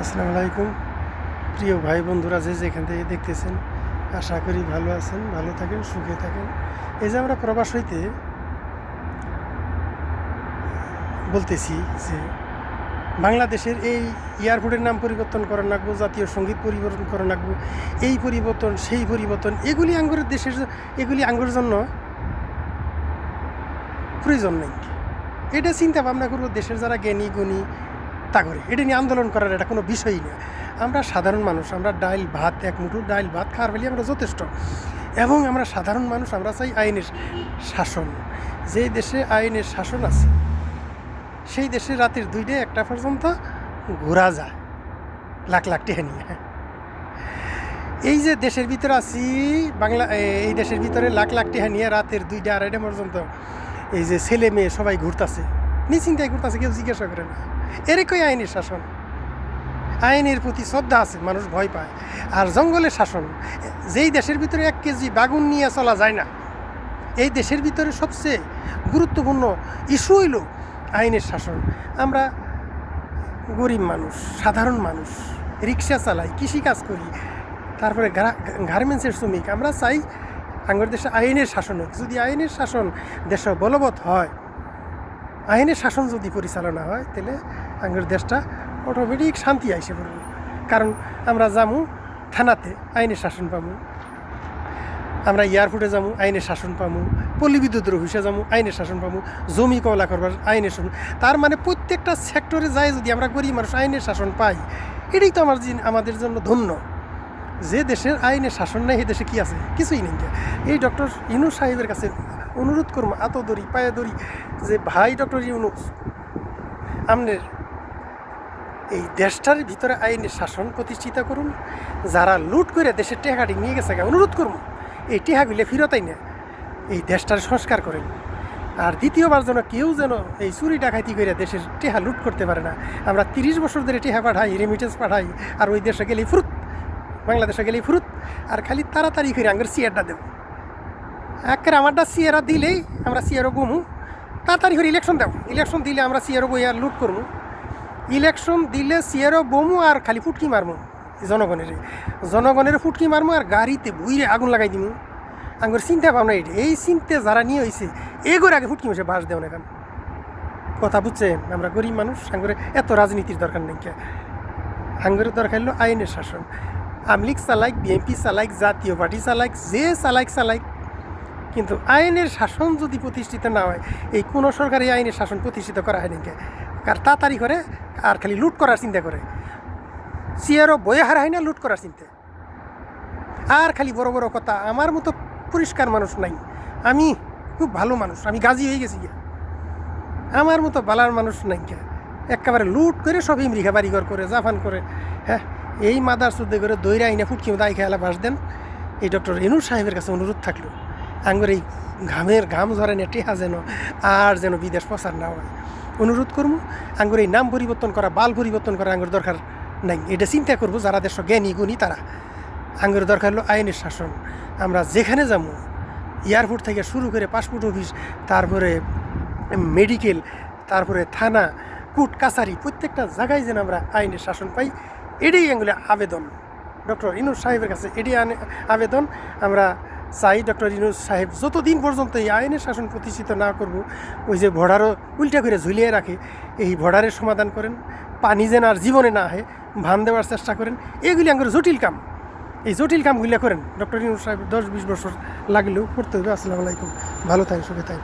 আসসালামু আলাইকুম প্রিয় ভাই বন্ধুরা, যে যেখান থেকে দেখতেছেন আশা করি ভালো আছেন, ভালো থাকেন, সুখে থাকেন। এই যে আমরা প্রবাস হইতে বলতেছি যে বাংলাদেশের এই এয়ারপোর্টের নাম পরিবর্তন করা লাগবো, জাতীয় সঙ্গীত পরিবর্তন করা লাগবো, এই পরিবর্তন সেই পরিবর্তন, এগুলি আঙ্গুরের দেশের, এগুলি আঙ্গুরের জন্য প্রয়োজন নেই। এটা চিন্তা ভাবনা করবো দেশের যারা জ্ঞানী গুণী তা করে, এটা নিয়ে আন্দোলন করার এটা কোনো বিষয়ই না। আমরা সাধারণ মানুষ, আমরা ডাইল ভাত, এক মুঠো ডাইল ভাত খাওয়ার ফেলে আমরা যথেষ্ট। এবং আমরা সাধারণ মানুষ, আমরা চাই আইনের শাসন। যেই দেশে আইনের শাসন আছে সেই দেশে রাতের 2টা 1টা পর্যন্ত ঘোরা যায় লাখ লাখ টাকা নিয়ে। এই যে দেশের ভিতরে আছি বাংলা, এই দেশের ভিতরে লাখ লাখ টাকা নিয়ে রাতের 2টা 2:30 পর্যন্ত এই যে ছেলে মেয়ে সবাই ঘুরতেছে, নিশ্চিন্তায় ঘুরতেছে, কেউ জিজ্ঞাসা করে না। এরকমই আইনের শাসন, আইনের প্রতি শ্রদ্ধা আছে, মানুষ ভয় পায়। আর জঙ্গলের শাসন, যেই দেশের ভিতরে 1 কেজি বাগুন নিয়ে চলা যায় না, এই দেশের ভিতরে সবচেয়ে গুরুত্বপূর্ণ ইস্যু হইল আইনের শাসন। আমরা গরিব মানুষ, সাধারণ মানুষ, রিক্সা চালাই, কৃষিকাজ করি, তারপরে গার্মেন্টসের শ্রমিক। আমরা চাই আমাদের দেশে আইনের শাসন হোক। যদি আইনের শাসন দেশে বলবৎ হয়, আইনের শাসন যদি পরিচালনা হয়, তাহলে আমাদের দেশটা অটোমেটিক শান্তি আইসে পড়ব। কারণ আমরা যাবো থানাতে, আইনের শাসন পাবো। আমরা এয়ারপোর্টে যাবো, আইনের শাসন পাবো। পল্লী বিদ্যুতের অফিসে যাবো, আইনের শাসন পাবো। জমি কবলা করবার আইনের শাসন। তার মানে প্রত্যেকটা সেক্টরে যায় যদি আমরা গরিব মানুষ আইনের শাসন পাই, এটাই তো আমাদের জন্য ধন্য। যে দেশের আইনের শাসন নেই, এই দেশে কী আছে? কিছুই নেই। এই ডক্টর ইউনূস সাহেবের কাছে অনুরোধ করবো, আতো দড়ি পায়ে দড়ি, যে ভাই ডক্টর ইউনূস, আপনার এই দেশটার ভিতরে আইনের শাসন প্রতিষ্ঠিত করুন। যারা লুট করে দেশের টেহাটি নিয়ে গেছে, অনুরোধ করবো এই টেহাগুলো ফিরতাই না, এই দেশটার সংস্কার করেন। আর দ্বিতীয়বার যেন কেউ যেন এই চুরি ডাকাতি করে দেশের টেহা লুট করতে পারে না। আমরা 30 বছর ধরে টেহা পাঠাই, রেমিটেন্স পাঠাই, আর ওই দেশে গেলেই ফুরুত, বাংলাদেশে গেলেই ফুরুত। আর খালি তাড়াতাড়ি করে আমাদের সিয়ারটা দেব, একের আমারটা সিয়ারা দিলেই আমরা সিয়ারও বমু। তাড়াতাড়ি করে ইলেকশন দেব, ইলেকশন দিলে আমরা সিয়ারও বই আর লুট করবো। ইলেকশন দিলে সিয়ারও বমু আর খালি ফুটকি মারমু জনগণের ফুটকি মারমু, আর গাড়িতে বইরে আগুন লাগাই দিমু। আমার চিন্তা ভাবনা এটা, এই চিন্তা যারা নিয়ে হয়েছে এগোর আগে ফুটকি মেশে বাস দেও না। এখন কথা বুঝছেন? আমরা গরিব মানুষ, আঙ্গুরে এত রাজনীতির দরকার নেই। আঙ্গুরের দরকার হলো আইনের শাসন। আমলিগ চালাইক, বিএনপি চালাইক, জাতীয় পার্টি চালাইক, যে চালাইক, কিন্তু আইনের শাসন যদি প্রতিষ্ঠিত না হয়, এই কোনো সরকারি আইনের শাসন প্রতিষ্ঠিত করা হয় নাকি। কার তাড়াতাড়ি করে আর খালি লুট করার চিন্তা করে, সিয়ারও বয়ে হারায় না, লুট করার চিন্তা। আর খালি বড় বড় কথা। আমার মতো পরিষ্কার মানুষ নাই, আমি খুব ভালো মানুষ, আমি গাজী হয়ে গেছি। আমার মতো বালার মানুষ নাই। একেবারে লুট করে সব ইমরিখা বাড়িঘর করে, জাফান করে, হ্যাঁ, এই মাদার সুদ্ধে করে দইরা আইনে ফুটকি দায় খেয়ালা বাস দেন। এই ডক্টর ইউনূস সাহেবের কাছে অনুরোধ থাকলো, আঙ্গুর এই ঘাম ঝরে না টেহা যেন আর যেন বিদেশ প্রচার না হয়। অনুরোধ করবো, আঙ্গুর এই নাম পরিবর্তন করা, বাল পরিবর্তন করা আঙ্গুর দরকার নাই। এটা চিন্তা করবো যারা দেশ জ্ঞানী গুণী তারা। আঙ্গুর দরকার হলো আইনের শাসন। আমরা যেখানে যাবো, এয়ারপোর্ট থেকে শুরু করে পাসপোর্ট অফিস, তারপরে মেডিকেল, তারপরে থানা, কোর্ট কাছারি, প্রত্যেকটা জায়গায় যেন আমরা আইনের শাসন পাই, এটাই এগুলো আবেদন ডক্টর ইউনূস সাহেবের কাছে। এটাই আবেদন। আমরা চাই ডক্টর ইউনূস সাহেব যতদিন পর্যন্ত এই আইনের শাসন প্রতিষ্ঠিত না করব, ওই যে ভোডারও উল্টা করে ঝুলিয়ে রাখে, এই ভোডারের সমাধান করেন। পানি যেন আর জীবনে না হয় ভান দেওয়ার চেষ্টা করেন। এগুলি আমার জটিল কাম, এই জটিল কামগুলো করেন। ডক্টর ইউনূস সাহেব 10-20 বছর লাগলেও করতে হবে। আসসালামু আলাইকুম, ভালো থাকেন, সুখে থাকেন।